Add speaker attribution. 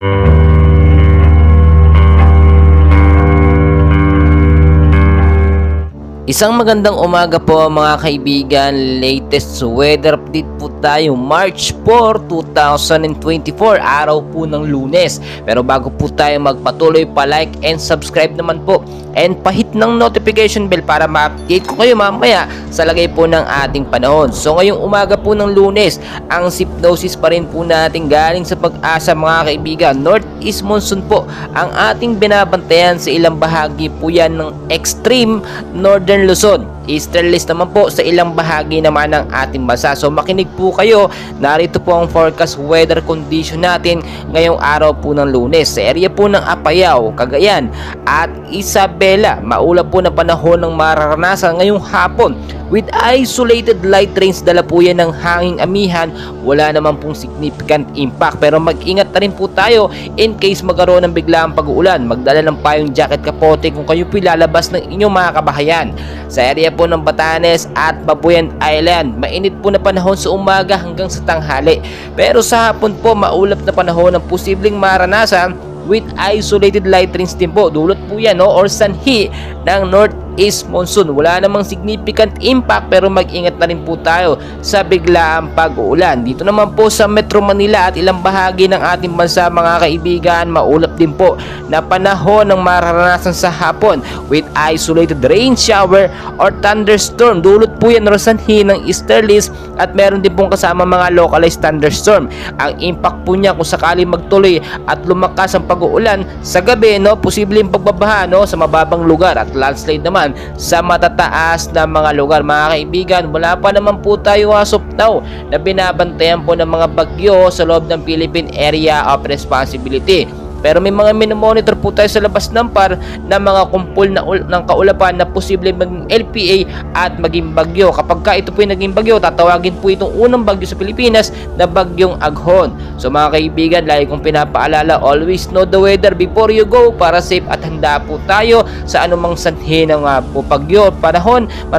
Speaker 1: Isang magandang umaga po mga kaibigan. Latest weather update po tayo, March 4, 2024, araw po ng Lunes. Pero bago po tayo magpatuloy, pa-like and subscribe naman po and pahit ng notification bell para ma-update ko kayo mamaya sa lagay po ng ating panahon. So ngayong umaga po ng Lunes, ang sypnosis pa rin po natin galing sa Pag-asa mga kaibigan. Northeast monsoon po ang ating binabantayan sa ilang bahagi po yan ng extreme northern Luzon. Easterlies naman po sa ilang bahagi naman ng ating bansa. So makinig po kayo, narito po ang forecast weather condition natin ngayong araw po ng Lunes. Sa area po ng Apayao, Cagayan at Isabela, maulap po na panahon ng mararanasan ngayong hapon with isolated light rains. Dala po yan ng hanging amihan, wala naman pong significant impact, pero mag-ingat na rin po tayo in case magkaroon ng biglaang pag-uulan. Magdala ng payong jacket, kapote kung kayo po lalabas ng inyong mga kabahayan. Sa area po ng Batanes at Babuyan Island, mainit po na panahon sa umaga hanggang sa tanghali, pero sa hapon po maulap na panahon ng posibleng maranasan with isolated light rains din po. Dulot po yan or sanhi ng northeast monsoon. Wala namang significant impact, pero mag-ingat na rin po tayo sa biglaang pag-uulan. Dito naman po sa Metro Manila at ilang bahagi ng ating bansa mga kaibigan, maulap din po na panahon ng mararanasan sa hapon with isolated rain shower or thunderstorm. Dulot po yan sanhi ng easterlies at meron din pong kasama mga localized thunderstorm. Ang impact po niya kung sakali magtuloy at lumakas ang pag-uulan sa gabi, posibleng pagbabaha sa mababang lugar at landslide naman sa matataas na mga lugar mga kaibigan. Wala pa naman po tayo as of now na binabantayan po ng mga bagyo sa loob ng Philippine Area of Responsibility. Pero may mga minomonitor po tayo sa labas ng PAR na mga kumpul ng kaulapan na posible maging LPA at maging bagyo. Kapag ito po yung naging bagyo, tatawagin po itong unang bagyo sa Pilipinas na bagyong Aghon. So mga kaibigan, lagi kong pinapaalala, always know the weather before you go para safe at handa po tayo sa anumang sanhi ng bagyo panahon.